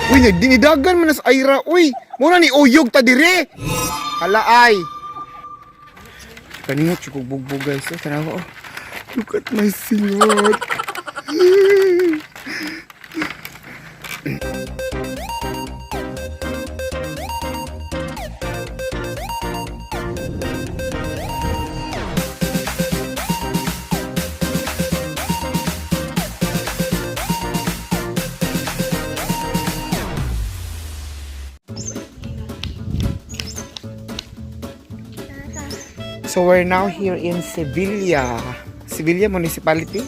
Uy, dinidagan man nas Ira. Uy, muna ni uyog ta dire. Halaay. Kanina chukog bugbog guys. Tanawa. Oh. Look at my silhouette. So we're now here in Sevilla. Sevilla Municipality.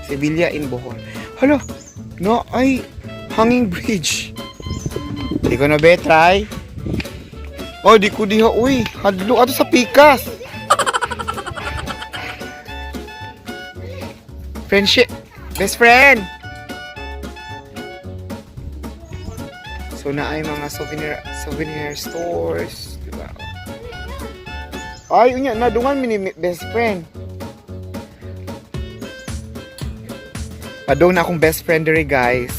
Sevilla in Bohol. Hala, no ay hanging bridge. Di ko na be try. Oh, di ko diha uy. Hadlo ato sa pikas. Friendship. Best friend. So na ay mga souvenir stores, di ba? Ay, unya, nadungan mi ni best friend. Padung na akong best friend dere, guys.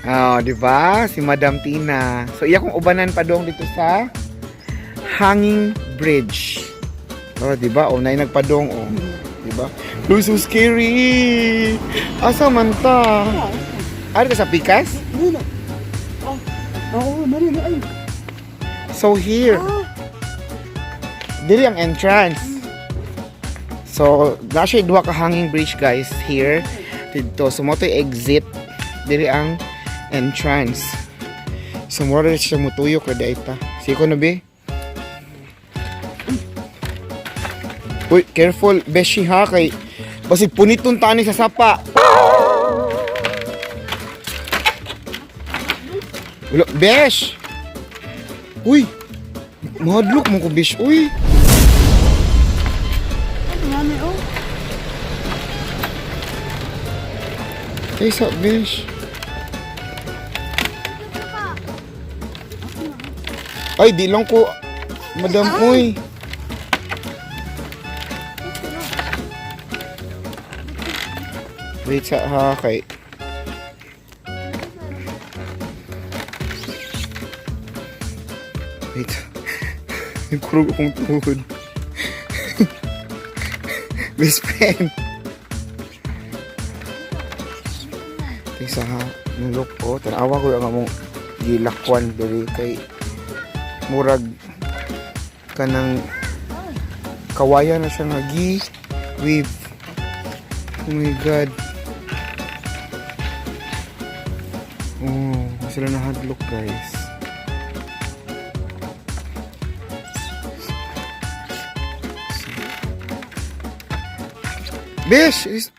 Oh, di ba? Si Madam Tina. So, iya kong ubanan padung dito sa hanging bridge. Oh, di ba? Oh, nay nagpadung, oh. Di ba? Oh, so scary. Asa man ta? Ari ka sa pikas? So, here. Dili ang entrance. So, nasa duha ka hanging bridge guys here. Dito, so mo to exit. Dili ang entrance. So, mo rin siya mutuyok kada ita. Siko na be? Uy, careful, beshi ha kay basi puniton tani sa sapa. Ulo, besh. Uy. Mahadlok mo ko besh. Uy. Hey, sup, bish? Ay, di lang ko. Madam, uy. Wait sa ha, kay. Wait. Nagkurog akong tuhod. Best friend. Isa ha, nulok ko. Tanawa ko yung among gilakwan dali kay murag kanang kawaya na siya nga gi-weave. Oh my god. Oh, sila na hadlok guys. Bish!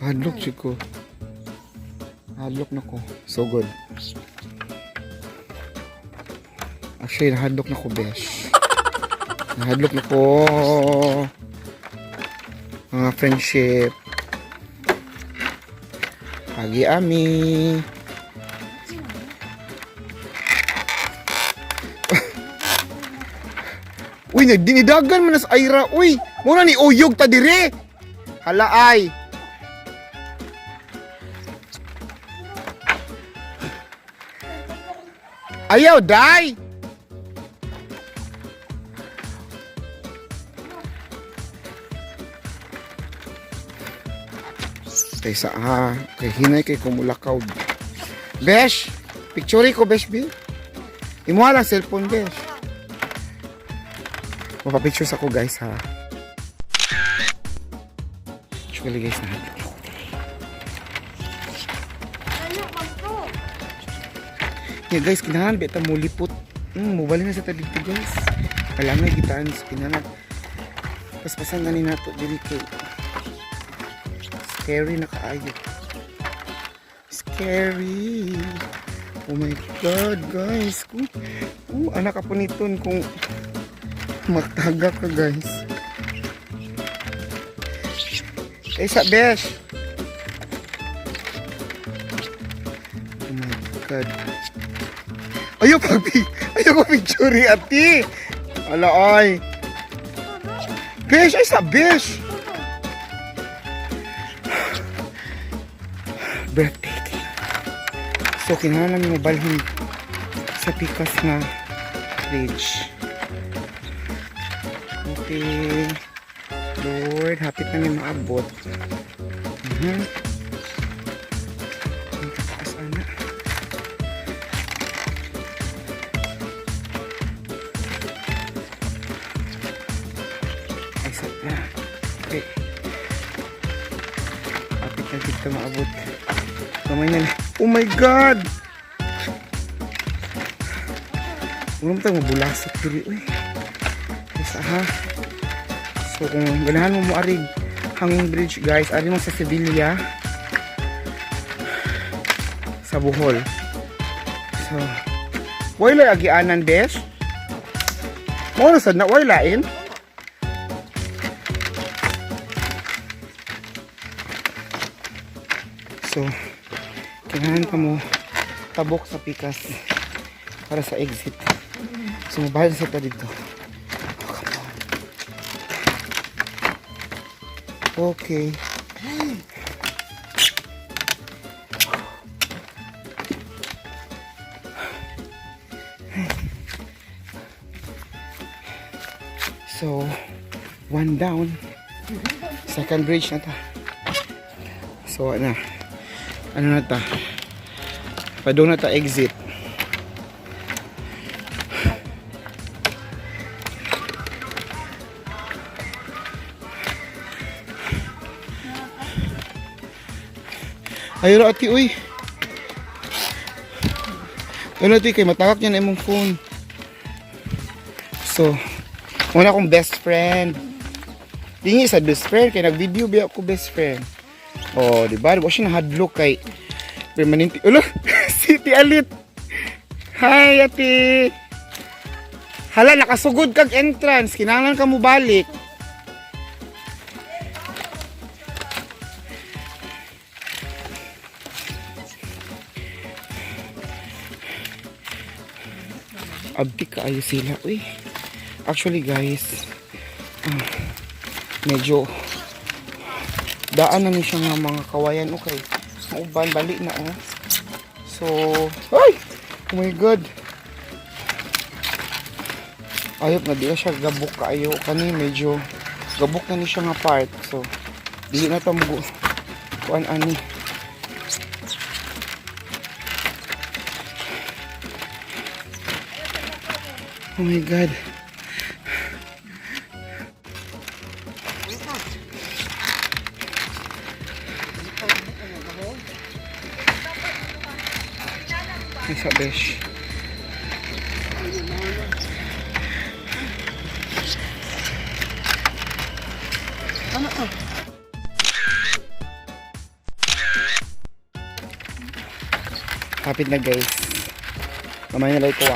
Hadlok siya ko. Hadlok na ko. So good. Actually, nahadlok na ko, besh. Nahadlok na ko. Mga friendship. Pagi ami. Uy, dinidagan man nas Ira. Uy, muna ni uyog ta dire. Halaay. Ayaw, die! Kay sa kay hinay kay kumulakaw. Besh! Picture ko, Besh, Bill. Imuha lang cellphone, Besh. Mapapicture ako, guys, ha. Actually, guys, na. Yeah, guys, kinahan beta mo lipot. Mobile na sa taligti guys. Kalamay gitaan sa kinahan. Paspasan na ni nato dili kay scary na kaayo. Scary. Oh my god, guys. Anak ka po niton kung magtaga ka, guys. Eh, sa besh. Oh my god. Ayaw ko picture ati. Ala ay. Besh, ay sa besh. breathtaking. So, kinahanglan namin mabalhin sa pikas na bridge. Okay. Lord, hapit na may maabot. Ang taas, ana. Ay, sad na. Okay. Hapit na dito maabot. Kamay na. Oh my God! Huwag mo tayo mabulasok diri. Uy. Isa ha. So kung ganahan mo arig hanging bridge guys, ari mo sa Sevilla, sa Bohol. So wala agianan besh. Mo na sad na wala in. So kailangan ka mo tabok sa pikas para sa exit. So mabahal sa ta dito. Okay. So, one down. Second bridge na ta. So, ano na ta? Padung na ta exit. Ayun ati, uy. Ayun ati, kay matangak niya na imong phone. So, una akong best friend. Dingi sa best friend, kay nag-video biya ako best friend. Oh, diba? Diba siya nahadlock kay permanente. Ulo, City Alit. Hi, ati. Hala, nakasugod kag entrance. Kinahanglan ka mo balik. Abdi kaayo sila, uy. Actually guys, medyo daan na ni siya nga mga kawayan. Okay, mauban, balik na So, ay! Oh my God! Ayop na, di na siya gabok kaayo. Kani medyo gabok na ni siya nga part. So, di na ito mo kuan ani. Oh my God. Ay, sa besh. Kapit na guys. Mamaya na lang ito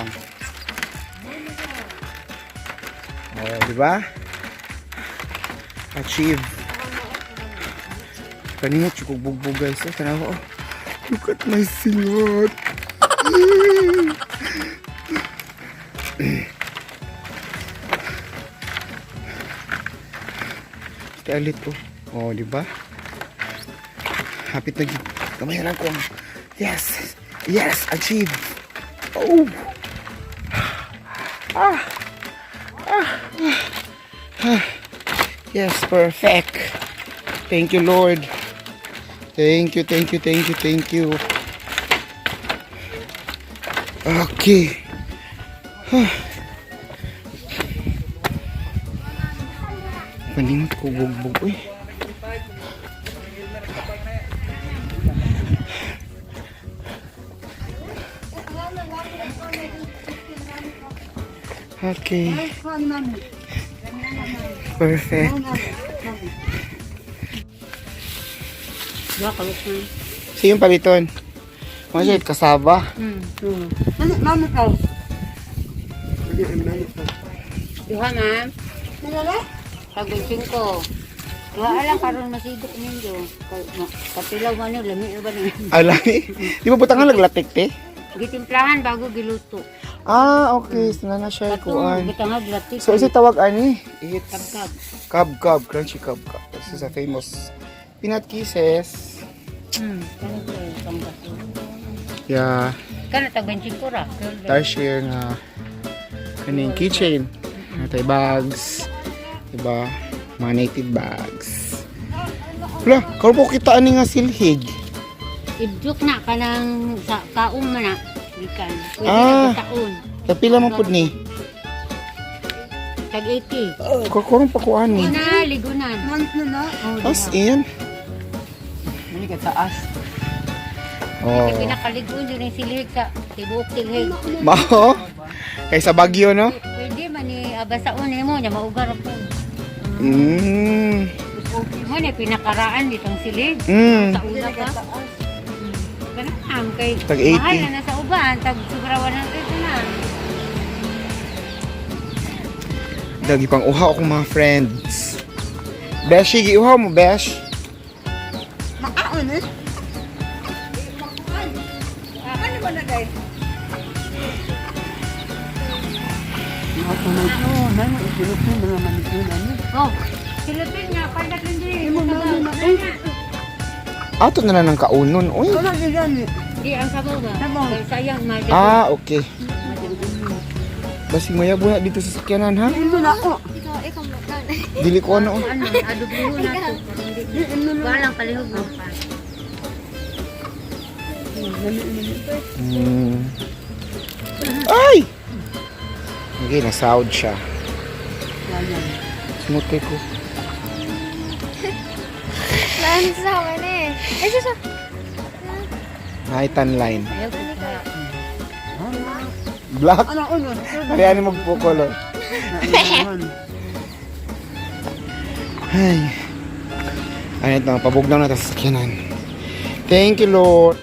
Oh, diba? Achieve. Kanina chukog bugbog guys. Tanawa oh. Look at my singot. Alit po. Oh, diba? Hapit na gid. Kamay lang ko. Yes. Yes, achieve. Oh. Yes, perfect. Thank you, Lord. Thank you, thank you, thank you, thank you. Okay. Paningot ko bugbog eh. Okay. Perfect. So yung paliton. Masya kasaba. Mama ka. Duha ma'am. Pag-usin ko. Duha lang karon masidok ninyo. Kapilaw man yun, lami na ba na? Alay? Di ba butangan naglatik te? Gitimplahan bago giluto. Ah, okay. So na siya kuan. Butangan glatik. So isi tawag ani? It's Kabkab. Kabkab, crunchy kabkab. This is a famous peanut kisses. Kano ko yung pangbaso. Yeah, Kano tag-benching ko ra. tarsier nga kaning keychain. Natay bags. Diba? Mga native bags. Wala, karon po kita ani nga silhig. Ibjuk na ka ng sa kaong man na. Gikan. Pwede Ah. na taon. Kapila man pud ni. Tag 80. Karon pa ko ani. Na, ligunan. As in. Mali ka taas. Oh. Pinakaligon yun yung silhig sa tibuk silhig. Mao. Kay sa Baguio no? Pwede man ni abasaon mo niya maugar ako. Mo ni pinakaraan ditong silhig. Sa una pa. Ganun kay Tag 80. mahal na sa uban, tag sobrawan na ito na. Lagi pang uhaw akong mga friends. Besh, sige, uhaw mo, Besh. Makaon eh. Ano ba na guys? Oh, silipin niya, pagkat hindi. Ato na lang ng kaunon. Uy. Ano diyan eh? Di ang sabaw ba? Kay sayang madyan. Ah, okay. Basing mayabo na dito sa sakyanan, ha? Ino na ako. Dili ko ano. Ano, adubulo na to. Walang palihog mo pa. Ay! Okay, nasahod siya. Smooth kay ko. Lahan sa akin eh. Ay, siya. Ay, tan line. Ayaw ko pa. Black. Ano uno? Kaya magpukulo. Ay. Ay, ito. Pabugnaw na ito sa sakyanan. Thank you, Lord.